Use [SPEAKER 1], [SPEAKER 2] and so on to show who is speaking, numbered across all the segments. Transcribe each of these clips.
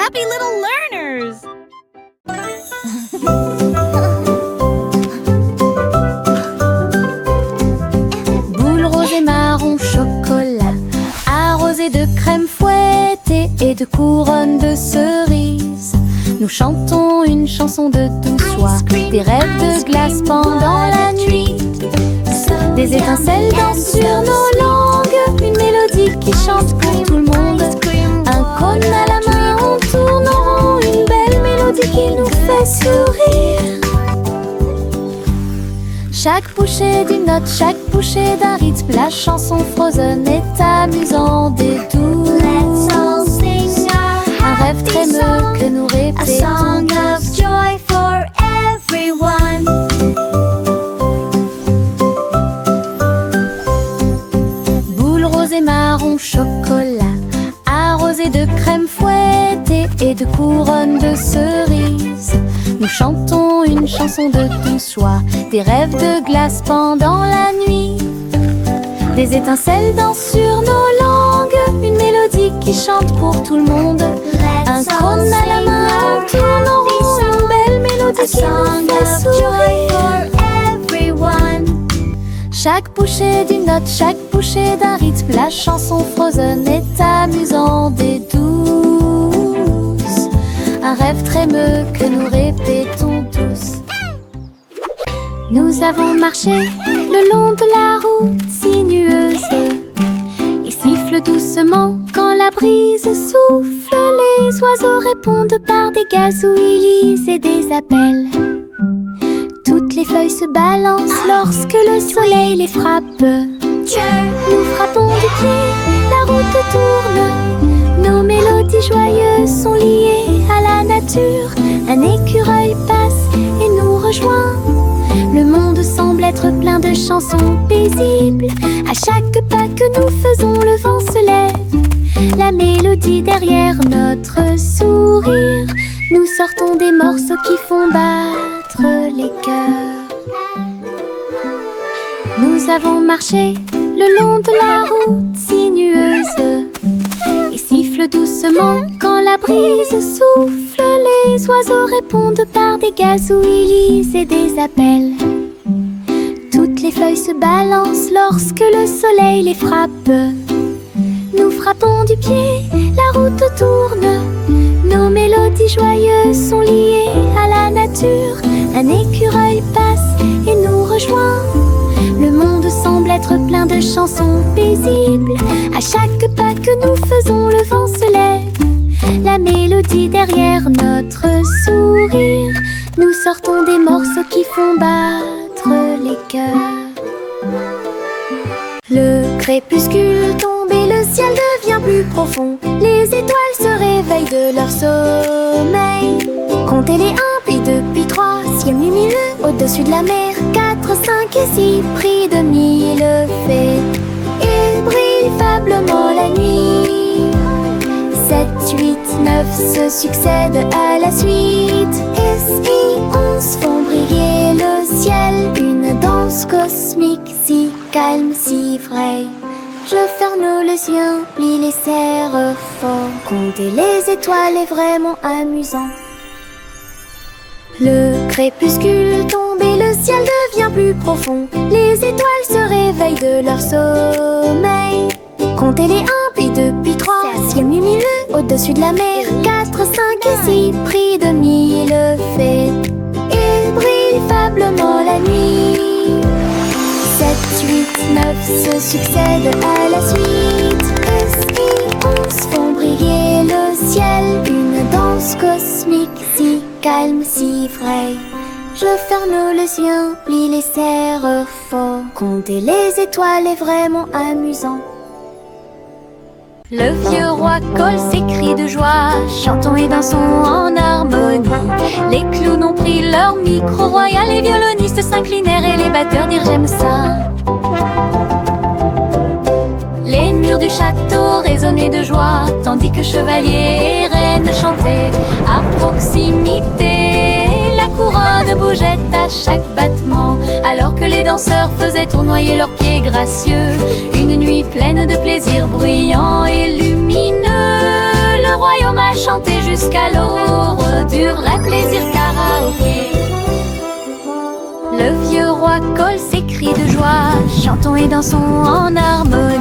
[SPEAKER 1] happy little learners!
[SPEAKER 2] Boule rose et marron chocolat, arrosée de crème fouettée et de couronne de cerises. Nous chantons une chanson de douce soie, des rêves de glace pendant la nuit. Des étincelles dansent sur nos langues, une mélodie qui chante pour tout le monde. Un cône à la main, on tourne en rond, une belle mélodie qui nous fait sourire. Chaque bouchée d'une note, chaque bouchée d'un rythme, la chanson Frozen est amusante et douce. Un rêve trémeux que nous répétons. A song of joy for everyone. Boule rose et marron chocolat, arrosée de crème fouettée et de couronne de cerises. Nous chantons une chanson de douce joie, des rêves de glace pendant la nuit. Des étincelles dansent sur nos langues, une mélodie qui chante pour tout le monde. Un cône à la main, on tourne en rond, une belle mélodie qui nous fait sourire. Chaque bouchée d'une note, chaque bouchée d'un rythme, la chanson Frozen est amusante et douce. Un rêve trémeux que nous répétons tous. Nous avons marché le long de la route sinueuse. Il siffle doucement quand la brise souffle. Les oiseaux répondent par des gazouillis et des appels. Toutes les feuilles se balancent lorsque le soleil les frappe. Nous frappons du pied, la route tourne. Nos mélodies joyeuses sont liées à la nature. Un écureuil passe et nous rejoint. Le monde semble être plein de chansons paisibles. À chaque pas que nous faisons, le vent se lève. La mélodie derrière notre sourire. Nous sortons des morceaux qui font battre les cœurs. Nous avons marché le long de la route sinueuse. Il siffle doucement quand la brise souffle. Les oiseaux répondent par des gazouillis et des appels. Toutes les feuilles se balancent lorsque le soleil les frappe. Nous frappons du pied, la route tourne. Nos mélodies joyeuses sont liées à la nature. Un écureuil passe et nous rejoint. Le monde semble être plein de chansons paisibles. À chaque pas que nous faisons, le vent se lève. La mélodie derrière notre sourire. Nous sortons des morceaux qui font battre les cœurs. Le crépuscule tombe et le ciel devient plus profond. Les étoiles se réveillent de leur sommeil. Comptez les 1, puis 2, puis 3, ciel lumineux au-dessus de la mer. 4, 5 et 6, pris de 1000 fées. Il brille faiblement la nuit. 7, 8, 9 se succèdent à la suite. S, I, 11 font briller le ciel. Une danse cosmique si calme, si vraie. Je ferme les yeux, plie les serre fort. Compter les étoiles est vraiment amusant. Le crépuscule tombe et le ciel devient plus profond. Les étoiles se réveillent de leur sommeil. Comptez les 1, puis 2, puis 3, ciel lumineux au-dessus de la mer. 4, 5 et 6, pris de 1000 fées. Il brille faiblement la nuit. 7, 8, 9 se succèdent à la suite. S, I, 11 font briller le ciel. Une danse cosmique si calme, si vraie. Je ferme les yeux, plie les serre fort. Compter les étoiles est vraiment amusant. Le vieux roi colle ses cris de joie. Chantons et dansons en harmonie. Les clowns ont pris leur micro royal. Les violonistes s'inclinèrent et les batteurs dirent j'aime ça. Les murs du château résonnaient de joie, tandis que chevaliers et reines chantaient à proximité. La couronne bougeait à chaque battement, alors que les danseurs faisaient tournoyer leurs pieds gracieux. Une nuit pleine de plaisir bruyant et lumineux. Le royaume a chanté jusqu'à jusqu'à l'aube du vrai plaisir karaoké. Le vieux roi colle ses cris de joie, chantons et dansons en harmonie.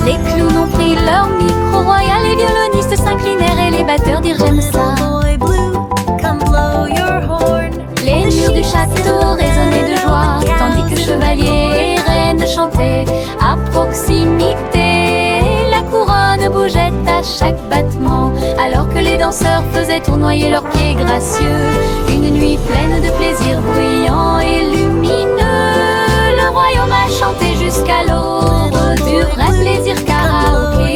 [SPEAKER 2] Les clowns ont pris leur micro royal, les violonistes s'inclinèrent et les batteurs dirent j'aime ça. Les murs du château résonnaient de joie, tandis que chevaliers et reines chantaient à proximité. La couronne bougeait à chaque battement, alors que les danseurs faisaient tournoyer leurs pieds gracieux. Une nuit pleine de plaisir bruyant et lumineux, le royaume a chanté jusqu'à l'aube du vrai plaisir karaoké.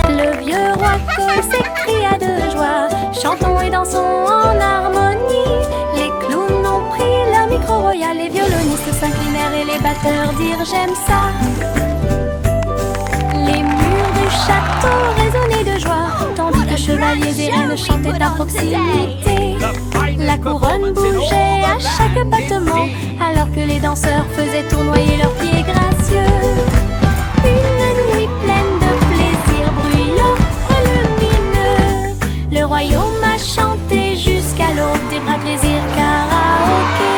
[SPEAKER 2] Le vieux roi Cole s'écria de joie, chantons et dansons en harmonie. Les clowns ont pris leur micro royal, les violonistes s'inclinèrent et les batteurs dirent j'aime ça. Les murs du château résonnaient de joie, tandis que chevaliers et reines chantaient à proximité. La couronne bougeait à chaque battement, alors que les danseurs faisaient tournoyer leurs pieds gracieux. Une nuit pleine de plaisir bruyant et lumineux, le royaume a chanté jusqu'à l'aube des vrais plaisirs karaoké.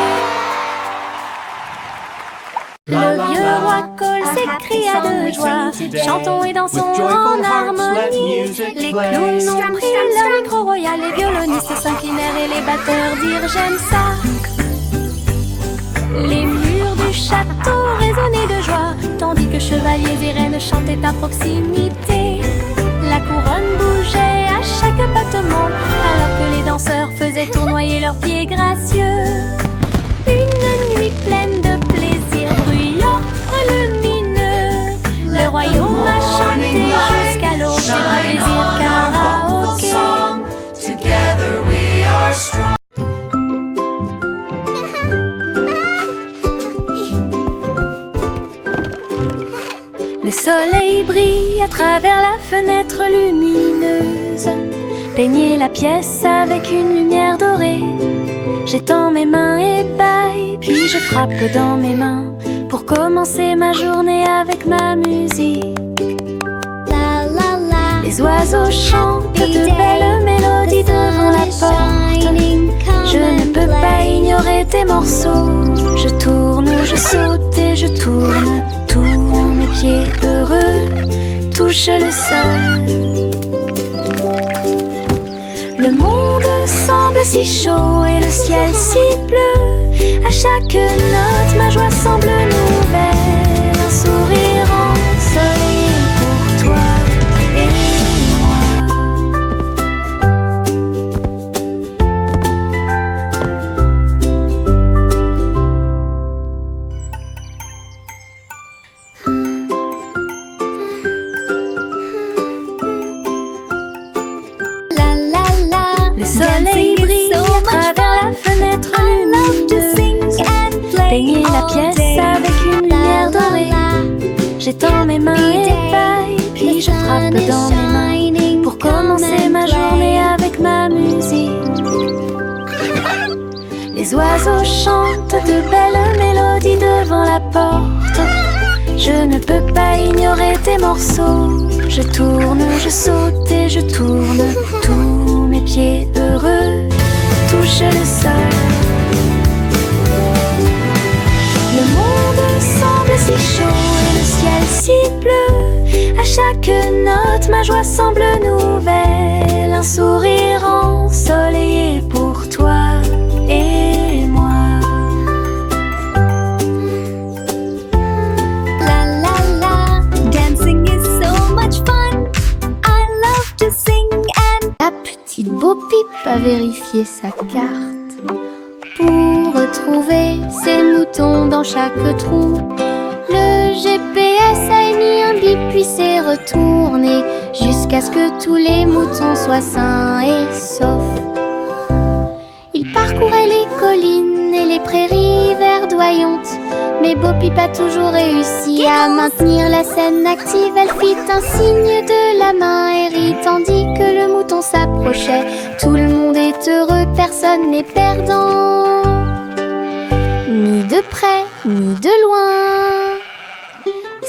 [SPEAKER 2] Le vieux roi Cole s'écria de joie, chantons et dansons en harmonie. Les clowns ont pris leur micro royal, les violonistes s'inclinèrent et les batteurs dirent j'aime ça. Les murs du château résonnaient de joie, tandis que chevaliers et reines chantaient à proximité. La couronne bougeait à chaque battement, alors que les danseurs faisaient tournoyer leurs pieds gracieux. Une nuit pleine de plaisir bruyant et lumineux, le royaume a chanté jusqu'à l'aube des vrais plaisirs karaoké. Together we are strong. Le soleil brille à travers la fenêtre lumineuse, peignez la pièce avec une lumière dorée. J'étends mes mains ébahies, puis je frappe dans mes mains pour commencer ma journée avec ma musique. La la la. Les oiseaux chantent de belles mélodies devant la porte. Je ne peux pas ignorer tes morceaux. Je tourne, je saute et je tourne. Tous mes pieds heureux touchent le sol. Le monde semble si chaud et le ciel si bleu. À chaque note, ma joie semble nouvelle. Un sourire ensoleillé pour toi et moi. Le soleil brille à travers la fenêtre lumineuse. Peignez la pièce avec une lumière dorée. J'étends mes mains ébahies, puis je frappe dans mes mains pour commencer ma journée avec ma musique. Les oiseaux chantent de belles mélodies devant la porte. Je ne peux pas ignorer tes morceaux. Je tourne, je saute et je tourne. Tous mes pieds heureux touchent le sol. Le monde semble si chaud et le ciel si bleu. À chaque note, ma joie semble nouvelle. Un sourire ensoleillé pour toi et moi. La la la, dancing is so much fun. I love to sing and... La petite Bo Peep a vérifié sa carte pour retrouver ses moutons dans chaque trou. Le GPS a émis un bip puis s'est retourné jusqu'à ce que tous les moutons soient sains et saufs. Il parcourait les collines et les prairies verdoyantes, mais Bo Peep a toujours réussi à maintenir la scène active. Elle fit un signe de la main et rit tandis que le mouton s'approchait. Tout le monde est heureux, personne n'est perdant, ni de près ni de loin.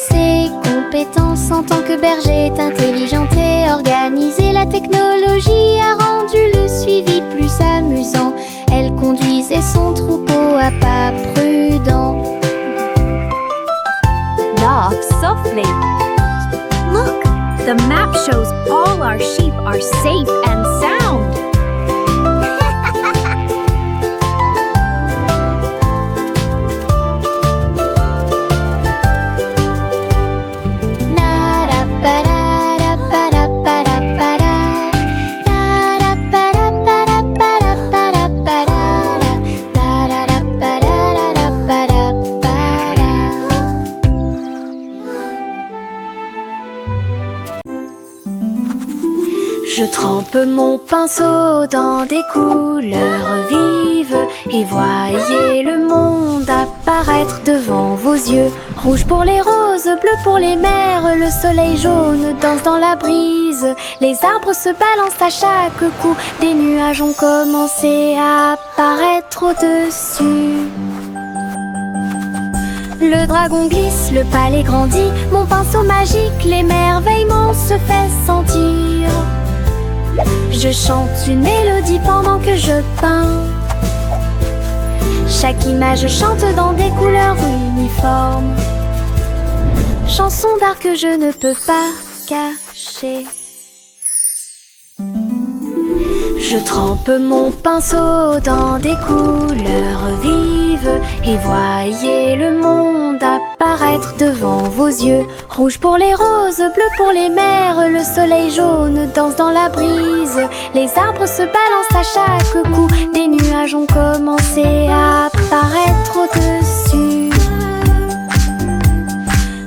[SPEAKER 2] C'est compétences en tant que berger est intelligente et organisée. La technologie a rendu le suivi plus amusant. Elle conduisait son troupeau à pas prudents.
[SPEAKER 1] Walk softly. Look, the map shows all our sheep are safe and sound.
[SPEAKER 2] Je trempe mon pinceau dans des couleurs vives et voyez le monde apparaître devant vos yeux. Rouge pour les roses, bleu pour les mers, le soleil jaune danse dans la brise. Les arbres se balancent à chaque coup, des nuages ont commencé à apparaître au-dessus. Le dragon glisse, le palais grandit, mon pinceau magique, l'émerveillement se fait sentir. Je chante une mélodie pendant que je peins. Chaque image chante dans des couleurs uniformes. Chanson d'art que je ne peux pas cacher. Je trempe mon pinceau dans des couleurs vives et voyez le monde apparaître devant vos yeux. Rouge pour les roses, bleu pour les mers, le soleil jaune danse dans la brise. Les arbres se balancent à chaque coup, des nuages ont commencé à apparaître au-dessus.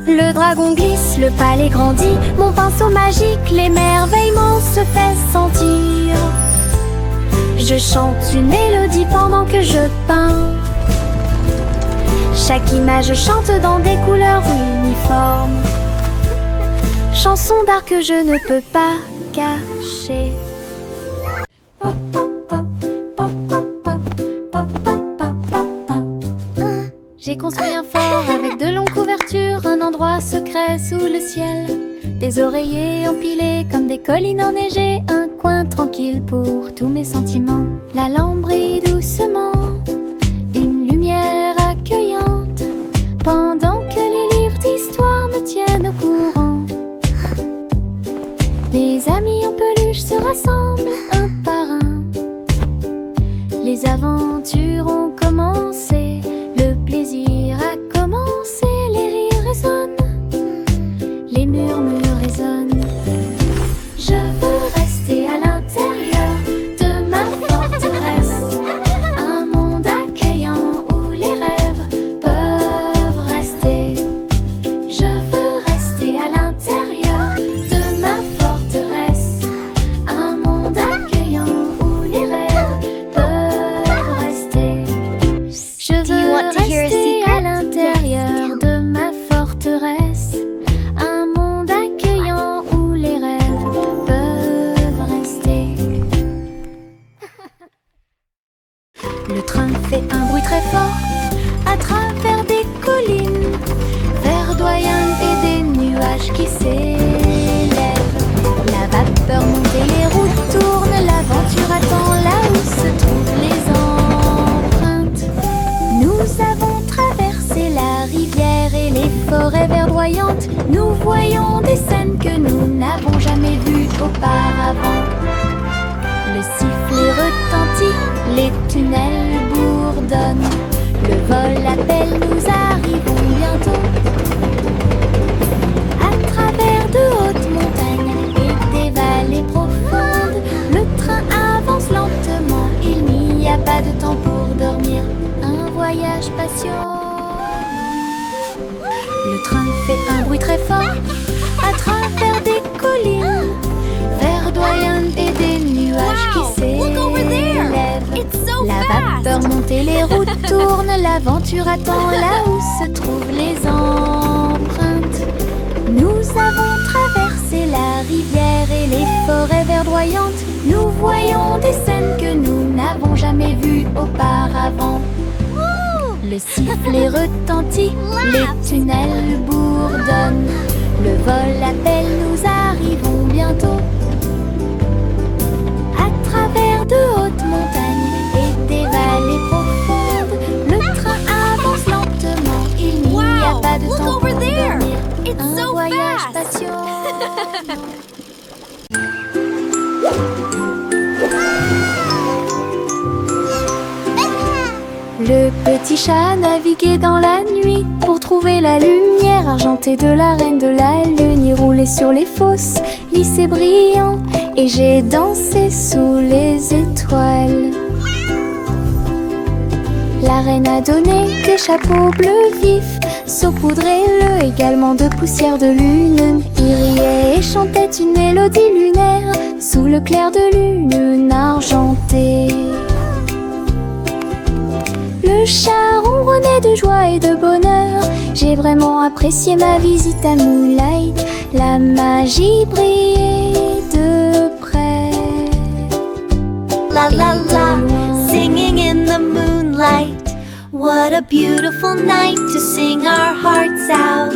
[SPEAKER 2] Le dragon glisse, le palais grandit, mon pinceau magique, l'émerveillement se fait sentir. Je chante une mélodie pendant que je peins. Chaque image chante dans des couleurs uniformes. Chanson d'art que je ne peux pas cacher. J'ai construit un fort avec de longues couvertures, un endroit secret sous le ciel. Des oreillers empilés comme des collines enneigées, un coin tranquille pour tous mes sentiments. La lampe brille doucement, une lumière accueillante, pendant que les livres d'histoire me tiennent au courant. Les amis en peluche se rassemblent un par un. Les aventures ont commencé, le plaisir a commencé, les rires résonnent, les murmures résonnent. Je veux rester à l'intérieur de ma forteresse, un monde accueillant où les rêves peuvent rester. Je veux rester à l'intérieur de ma forteresse, un monde accueillant où les rêves peuvent rester. Je veux rester à l'intérieur de ma forteresse, un monde accueillant où les rêves peuvent rester. Le train fait un bruit très fort à travers des collines verdoyantes et des nuages qui s'élèvent. La vapeur monte et les routes tournent, l'aventure attend là où se trouvent les empreintes. Nous avons traversé la rivière et les forêts verdoyantes. Nous voyons des scènes que nous n'avons jamais vues auparavant. Le sifflet retentit, les tunnels bourdonnent. Le vol appelle, nous arrivons bientôt. À travers de hautes montagnes et des vallées profondes, le train avance lentement, il n'y a pas de temps pour dormir. Un voyage patient. Le train fait un bruit très fort à travers des collines verdoyantes et des nuages qui s'élèvent. La vapeur monte et les routes tournent, l'aventure attend là où se trouvent les empreintes. Nous avons traversé la rivière et les forêts verdoyantes. Nous voyons des scènes que nous n'avons jamais vues auparavant. Le sifflet retentit, les tunnels bourdonnent. Le vol appelle, nous arrivons bientôt. À travers de hautes montagnes et des vallées profondes, le train avance lentement. Il n'y a pas de
[SPEAKER 1] look
[SPEAKER 2] temps
[SPEAKER 1] over
[SPEAKER 2] pour
[SPEAKER 1] there.
[SPEAKER 2] dormir.
[SPEAKER 1] It's
[SPEAKER 2] Un
[SPEAKER 1] so
[SPEAKER 2] voyage
[SPEAKER 1] fast.
[SPEAKER 2] passionnant. Le petit chat naviguait dans la nuit pour trouver la lumière argentée de la reine de la lune. Il roulait sur les fosses, lisse et brillant, et j'ai dansé sous les étoiles. La reine a donné des chapeaux bleus vifs, saupoudrez-le également de poussière de lune. Il riait et chantait une mélodie lunaire sous le clair de lune argentée. Le chat ronronnait de joie et de bonheur. J'ai vraiment apprécié ma visite à Moonlight. La magie brillait de près.
[SPEAKER 3] La la la, singing in the moonlight. What a beautiful night to sing our hearts out.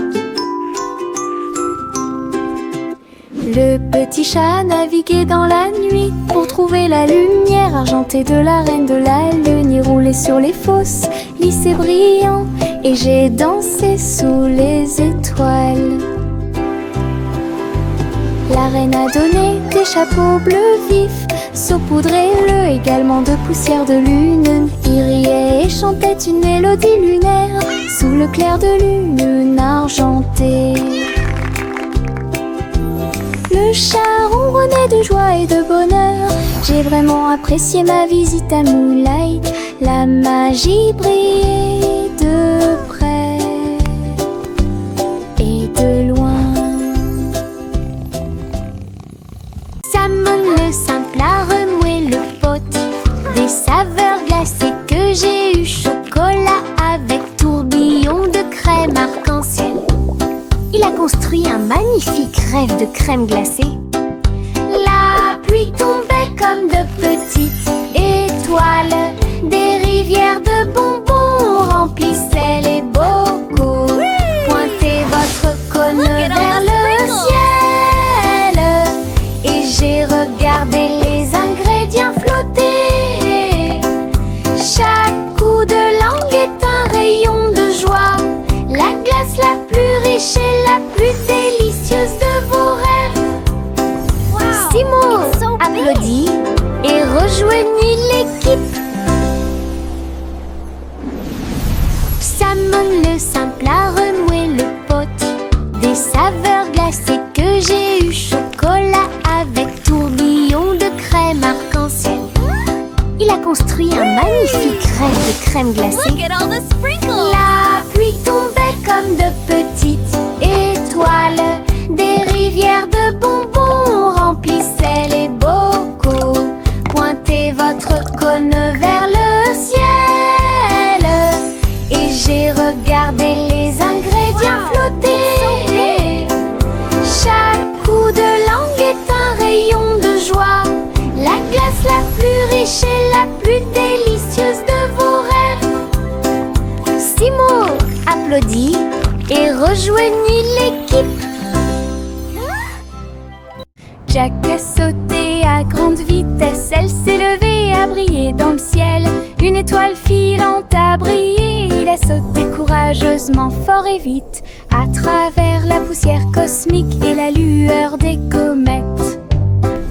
[SPEAKER 2] Le petit chat naviguait dans la nuit pour trouver la lumière argentée de la reine de la lune. Il roulait sur les fosses, lisse et brillant, et j'ai dansé sous les étoiles. La reine a donné des chapeaux bleus vifs, saupoudrez-le également de poussière de lune. Il riait et chantait une mélodie lunaire sous le clair de lune argentée. Le chat ronronnait de joie et de bonheur. J'ai vraiment apprécié ma visite à Moonlight. La magie brillait de près et de loin. Salmon le simple a remué le pot. Des saveurs glacées que j'ai eu. Chocolat avec tourbillon de crème arc-en-ciel. Il a construit un magnifique rêve de crème glacée. La pluie tombait comme de petites étoiles. Des rivières de bonbons remplissaient les bocaux. Pointez votre cône vers le ciel et j'ai regardé les ingrédients flotter. Chaque coup de langue est un rayon de joie. La glace la plus riche et la plus délicieuse de vos rêves. Simo
[SPEAKER 1] it's so big.
[SPEAKER 2] applaudit et rejoignit l'équipe. Salmon le simple a remué le pot. Des saveurs glacées que j'ai eu. Chocolat avec tourbillon de crème arc-en-ciel. Il a construit un magnifique rêve de crème glacée.
[SPEAKER 1] Look at all the sprinkles.
[SPEAKER 2] La pluie tombait comme de petites étoiles. Des rivières de bonbons remplissaient les bocaux. Pointez votre cône vers le ciel et j'ai regardé les ingrédients flotter. Chaque coup de langue est un rayon de joie. La glace la plus riche et la plus délicieuse de vos rêves. Simo applaudit et rejoignit l'équipe. Jack a sauté à grande vitesse. Elle s'est levée et a brillé dans le ciel. Une étoile filante a brillé. Il a sauté courageusement, fort et vite, à travers la poussière cosmique et la lueur des comètes.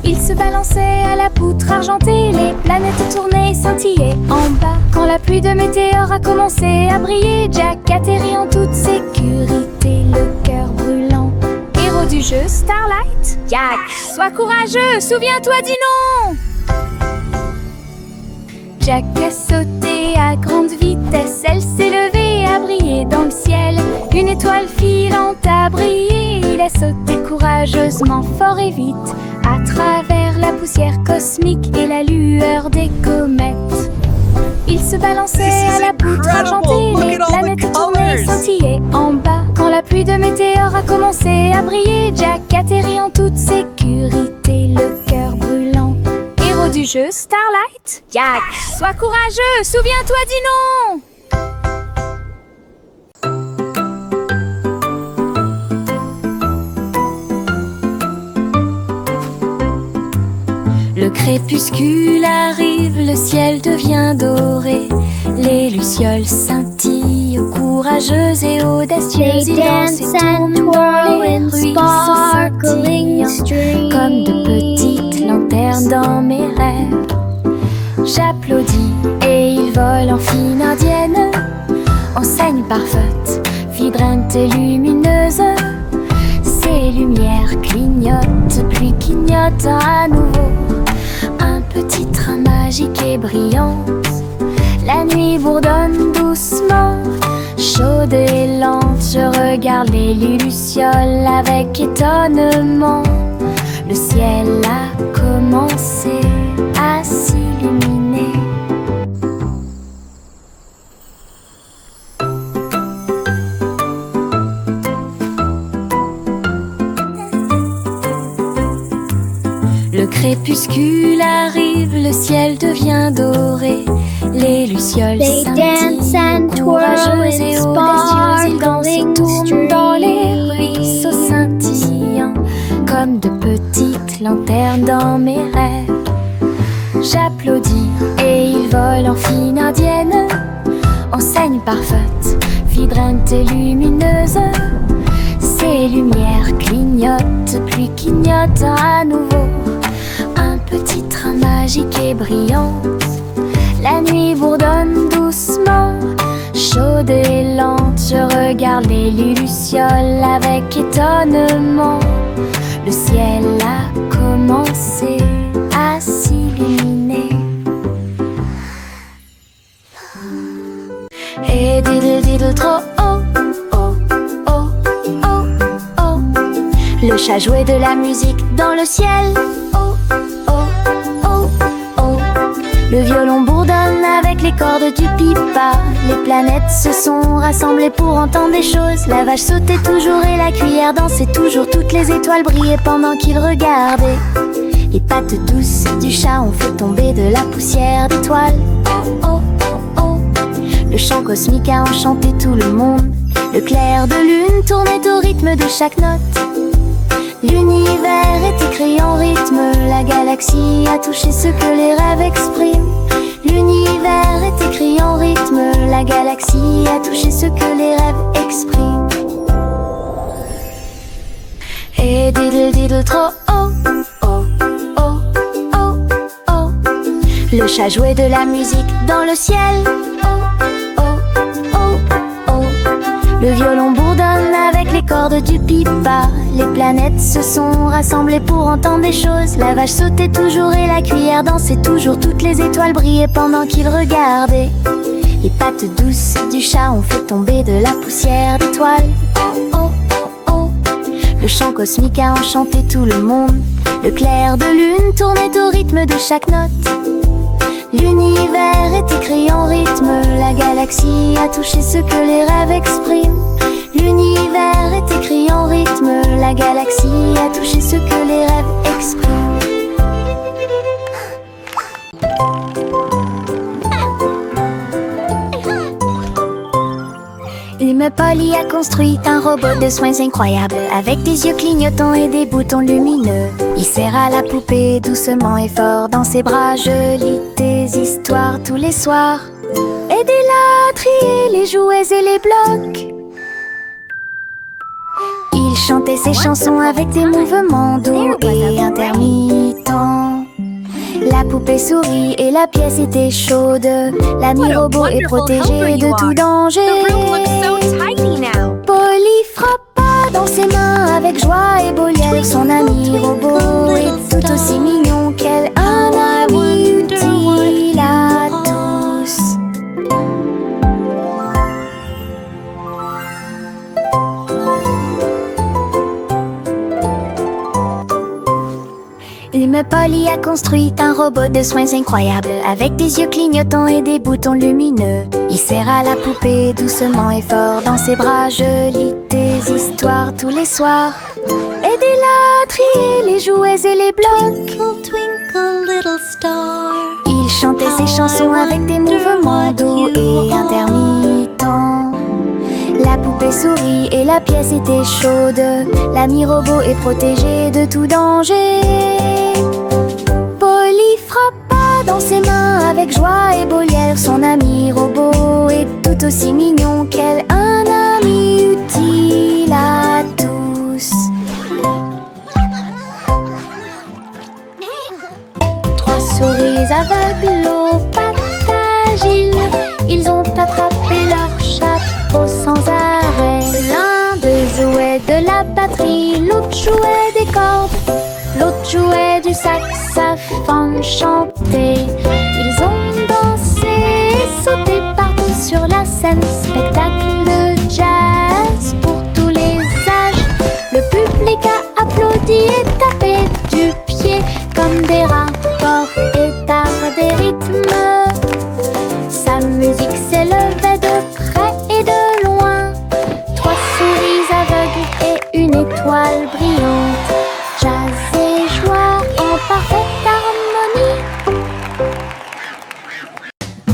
[SPEAKER 2] Il se balançait à la poutre argentée. Les planètes tournaient et scintillaient en bas. Quand la pluie de météores a commencé à briller, Jack atterrit en toute sécurité, le cœur brûlant. Héros du jeu Starlight, Jack, sois courageux, souviens-toi du nom. Jack a sauté à grande vitesse. Elle s'est levée et a brillé dans le ciel. Une étoile filante a brillé. Il a sauté courageusement, fort et vite, à travers la poussière cosmique et la lueur des comètes. Il se balançait à la poutre argentée. Les planètes tournaient et scintillaient en bas. Quand la pluie de météores a commencé à briller, Jack atterrit en toute sécurité, le cœur brûlant. Héros du jeu Starlight, Jack, sois courageux, souviens-toi du nom. crépuscule arrive, le ciel devient doré. Les lucioles scintillent, courageuses et audacieuses.
[SPEAKER 1] They
[SPEAKER 2] Ils dansent
[SPEAKER 1] dance
[SPEAKER 2] et
[SPEAKER 1] and
[SPEAKER 2] tournent dans
[SPEAKER 1] twirl
[SPEAKER 2] les
[SPEAKER 1] in
[SPEAKER 2] ruisseaux
[SPEAKER 1] sparkling
[SPEAKER 2] scintillants, comme de petites lanternes dans mes rêves. J'applaudis et ils volent en fine indienne, enseigne parfaite, vibrante et lumineuse. Ces lumières clignotent, puis clignotent à nouveau. Un petit train magique et brillant. La nuit bourdonne doucement, chaude et lente. Je regarde les lucioles avec étonnement. Le ciel a commencé à s'illuminer. Le crépuscule arrive, le ciel devient doré. Les lucioles
[SPEAKER 1] They dance
[SPEAKER 2] scintillent,
[SPEAKER 1] and twirl
[SPEAKER 2] courageuses
[SPEAKER 1] in
[SPEAKER 2] et audacieuses. Ils dansent et
[SPEAKER 1] sparkling
[SPEAKER 2] tournent dans les
[SPEAKER 1] streams.
[SPEAKER 2] ruisseaux scintillants, comme de petites lanternes dans mes rêves. J'applaudis et ils volent en fine indienne, enseigne parfaite, vibrante et lumineuse. Ces lumières clignotent, puis clignotent à nouveau. Un petit train magique et brillant. La nuit bourdonne doucement, chaude et lente. Je regarde les lucioles avec étonnement. Le ciel a commencé à s'illuminer. Et diddle diddle trop oh, oh, oh, oh, oh. Le chat jouait de la musique dans le ciel. Oh, oh, oh, oh. Le violon bourdonne avec les cordes du pipa. Les planètes se sont rassemblées pour entendre des choses. La vache sautait toujours et la cuillère dansait toujours. Toutes les étoiles brillaient pendant qu'ils regardaient. Les pattes douces du chat ont fait tomber de la poussière d'étoiles. Oh, oh, oh, oh. Le chant cosmique a enchanté tout le monde. Le clair de lune tournait au rythme de chaque note. L'univers est écrit en rythme. La galaxie a touché ce que les rêves expriment. L'univers est écrit en rythme. La galaxie a touché ce que les rêves expriment. Et diddle diddle trop oh, oh, oh, oh, oh. Le chat jouait de la musique dans le ciel. Oh, oh, oh, oh. Le violon bourdonne avec les cordes du pipa. Les planètes se sont rassemblées pour entendre des choses. La vache sautait toujours et la cuillère dansait toujours. Toutes les étoiles brillaient pendant qu'ils regardaient. Les pattes douces du chat ont fait tomber de la poussière d'étoiles. Oh, oh, oh, oh. Le chant cosmique a enchanté tout le monde. Le clair de lune tournait au rythme de chaque note. L'univers est écrit en rythme. La galaxie a touché ce que les rêves expriment. L'univers est écrit en rythme. La galaxie a touché ce que les rêves expriment. L'humain Polly a construit un robot de soins incroyable, avec des yeux clignotants et des boutons lumineux. Il serre à la poupée doucement et fort dans ses bras. Je lis des histoires tous les soirs. Aidez-la à trier les jouets et les blocs. Il chantait ses chansons avec des mouvements doux et intermittents. La poupée sourit et la pièce était chaude. L'ami robot est protégé de tout danger. Polly frappa dans ses mains avec joie et Bolière. Son ami robot est tout aussi mignon qu'elle. Un ami utile à tous. L'humain Polly a construit un robot de soins incroyable, avec des yeux clignotants et des boutons lumineux. Il serre à la poupée doucement et fort dans ses bras. Je lis des histoires tous les soirs. Aidez-la à trier les jouets et les blocs.
[SPEAKER 3] Twinkle, twinkle, little star.
[SPEAKER 2] Il chantait ses chansons avec des mouvements doux et intermittents. La poupée sourit et la pièce était chaude. L'ami robot est protégé de tout danger. Polly frappa dans ses mains avec joie et beau lierre. Son ami robot est tout aussi mignon qu'elle, un ami utile à tous. Trois souris aveugles aux pattes agiles, ils ont attrapé leur chapeau sans arrêt. L'un d'eux jouait de la batterie, l'autre jouait des cordes, l'autre jouait du saxophone chanté. Ils ont dansé et sauté partout sur la scène, spectacle de jazz pour tous les âges. Le public a applaudi et tapé du pied comme des rapports et d'art des rythmes. Sa musique s'élevait de près et de loin. Trois souris aveugles et une étoile brillante. Jazz et joie en parfaite harmonie.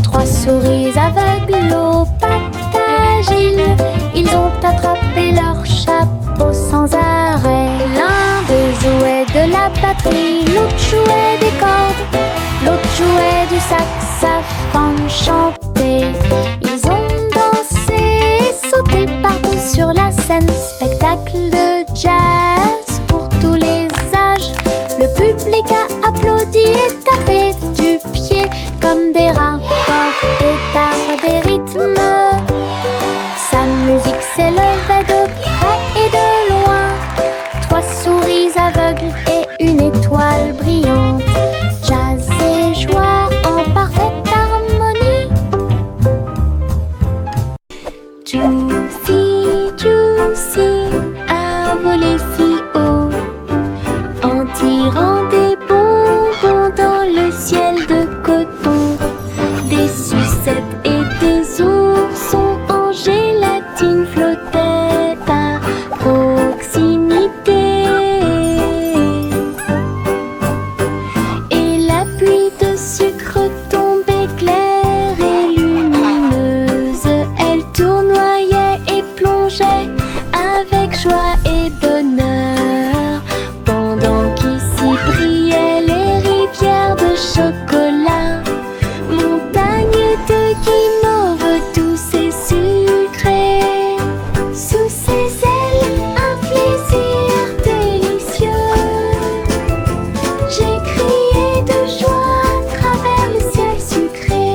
[SPEAKER 2] Trois souris aveugles aux pattes agiles, ils ont attrapé leur chapeau sans arrêt. L'un d'eux jouait de la batterie, l'autre jouait des cordes, l'autre jouait du saxophone chanté. Ils ont dansé et sauté partout sur la scène, spectacle de jazz pour tous les âges. Le public a applaudi et tapé du pied comme des rapports et d'art des rythmes. Sa musique s'élevait de près et de loin. Trois souris aveugles et une étoile brillante. Jazz et joie en parfaite harmonie. Juicy, Juicy a volé si haut en tirant des bonbons dans le ciel de coton. Des sucettes et des oursons en gélatine flottaient à proximité. Et la pluie de sucre tombait claire et lumineuse. Elle tournoyait et plongeait avec joie et bonheur, pendant qu'ici brillaient les rivières de chocolat, montagnes de guimauve douces et sucrées. Sous ses ailes, un plaisir délicieux. J'ai crié de joie à travers le ciel sucré.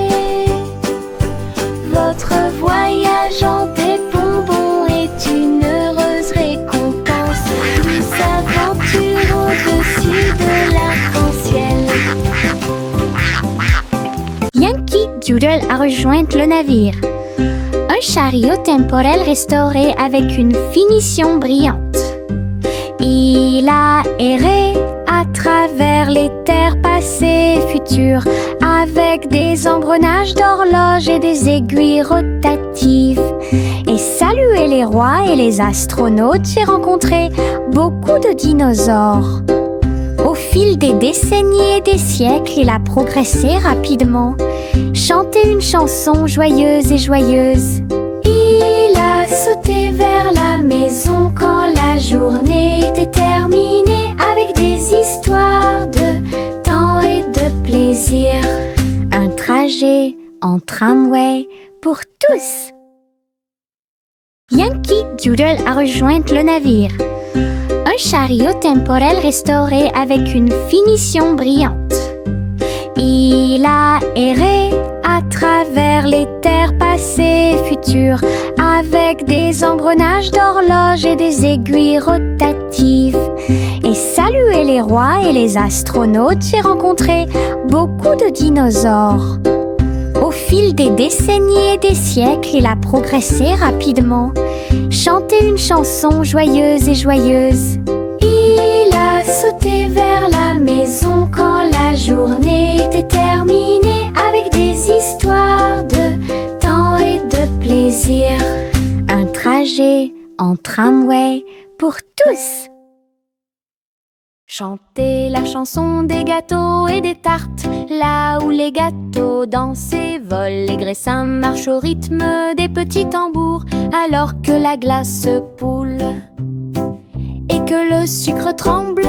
[SPEAKER 2] Votre voyage en des bonbons est une heureuse récompense. Douce aventure au-dessus de l'arc-en-ciel. Yankee Doodle a rejoint le navire. Un chariot temporel restauré avec une finition brillante. Il a erré à travers les terres passées et futures, avec des engrenages d'horloge et des aiguilles rotatives. Et salué les rois et les astronautes, j'ai rencontré beaucoup de dinosaures. Au fil des décennies et des siècles, il a progressé rapidement, chanté une chanson joyeuse et joyeuse. Il a sauté vers la maison quand la journée était terminée, avec des histoires de temps et de plaisir. Un trajet en tramway pour tous. Yankee Doodle a rejoint le navire. Un chariot temporel restauré avec une finition brillante. Il a erré à travers les terres passées et futures, avec des engrenages d'horloge et des aiguilles rotatives. Et salué les rois et les astronautes, j'ai rencontré beaucoup de dinosaures. Au fil des décennies et des siècles, il a progressé rapidement, chanté une chanson joyeuse et joyeuse. Il a sauté vers la maison quand la journée était terminée, avec des histoires de temps et de plaisir. Un trajet en tramway pour tous. Chantez la chanson des gâteaux et des tartes, là où les gâteaux dansent et volent, les graissins marchent au rythme des petits tambours, alors que la glace poule et que le sucre tremble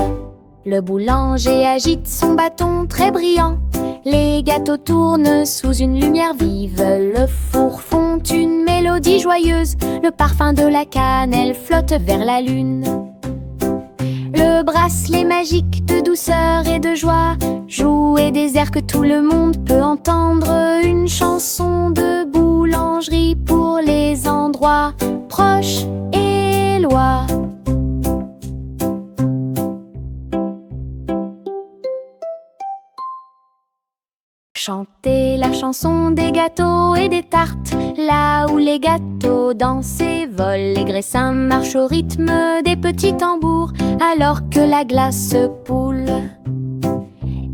[SPEAKER 2] Le boulanger agite son bâton très brillant. Les gâteaux tournent sous une lumière vive. Le four fond une mélodie joyeuse. Le parfum de la cannelle flotte vers la lune. Le bracelet magique de douceur et de joie jouer des airs que tout le monde peut entendre. Une chanson de boulangerie pour les endroits proches et loin. Chanter la chanson des gâteaux et des tartes, là où les gâteaux dansent et volent. Les graissins marchent au rythme des petits tambours, alors que la glace se poule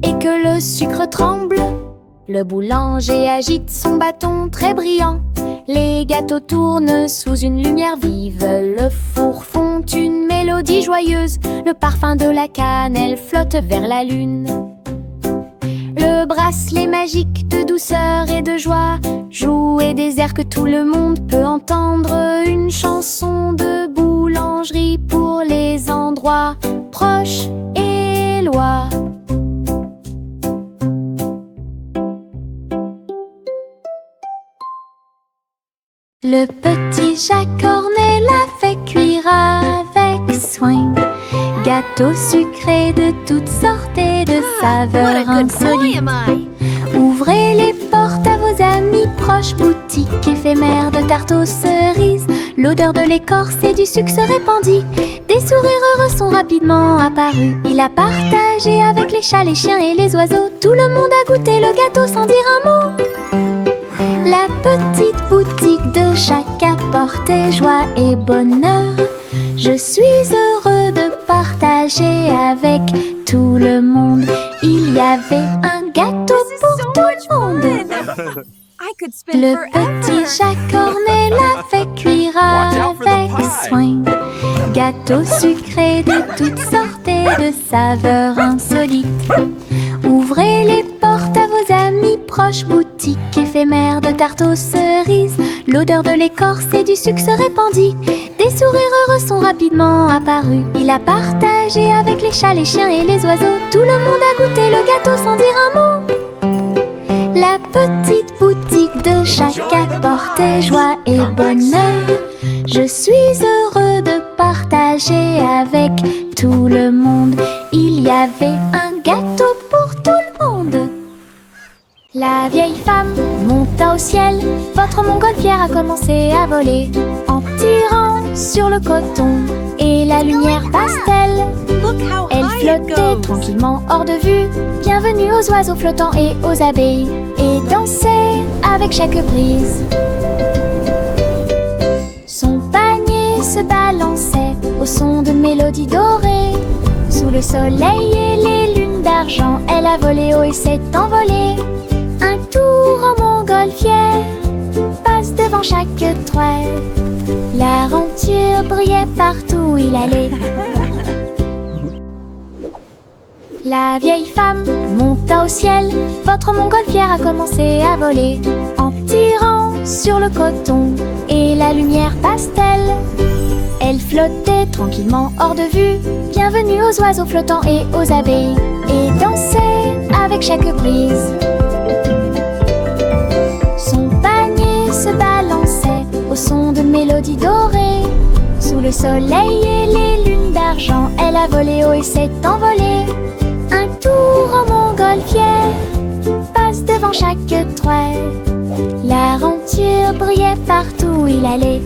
[SPEAKER 2] et que le sucre tremble. Le boulanger agite son bâton très brillant. Les gâteaux tournent sous une lumière vive. Le four fond une mélodie joyeuse. Le parfum de la cannelle flotte vers la lune. Le bracelet magique de douceur et de joie jouer des airs que tout le monde peut entendre. Une chanson de boulangerie pour les endroits proches et loin. Le petit Jacques Cornet l'a fait cuire avec soin. Gâteaux sucrés de toutes sortes et de saveurs insolites. Ouvrez les portes à vos amis proches, boutique éphémère de tarte aux cerises. L'odeur de l'écorce et du sucre se répandit. Des sourires heureux sont rapidement apparus. Il a partagé avec les chats, les chiens et les oiseaux. Tout le monde a goûté le gâteau sans dire un mot. La petite boutique de Jacques apportait joie et bonheur. Je suis heureux de partager avec tout le monde. Il y avait un gâteau pour tout le monde. Le petit Jacques Cornet l'a fait cuire avec soin. Gâteau sucré de toutes sortes et de saveurs insolites. Ouvrez les portes à vos amis proches, boutique éphémère de tarte aux cerises. L'odeur de l'écorce et du sucre se répandit. Des sourires heureux sont rapidement apparus. Il a partagé avec les chats, les chiens et les oiseaux. Tout le monde a goûté le gâteau sans dire un mot. La petite boutique de Jacques apportait joie et bonheur. Je suis heureux de partager avec tout le monde. Il y avait un gâteau pour tout le monde. La vieille femme monta au ciel. Votre montgolfière a commencé à voler en tirant sur le coton et la lumière pastel. Elle flottait tranquillement hors de vue. Bienvenue aux oiseaux flottants et aux abeilles, et dansait avec chaque brise. Son panier se balançait au son de mélodies dorées. Sous le soleil et les lunes d'argent, elle a volé haut et s'est envolée. Un tour en montgolfière passe devant chaque trait. La renture brillait partout où il allait. La vieille femme monta au ciel. Votre montgolfière a commencé à voler en tirant sur le coton et la lumière pastel. Elle flottait tranquillement hors de vue. Bienvenue aux oiseaux flottants et aux abeilles, et dansait avec chaque brise. Son panier se balançait au son de mélodies dorées. Sous le soleil et les lunes d'argent, elle a volé haut et s'est envolée. Un tour en montgolfière passe devant chaque trait. La renture brillait partout où il allait.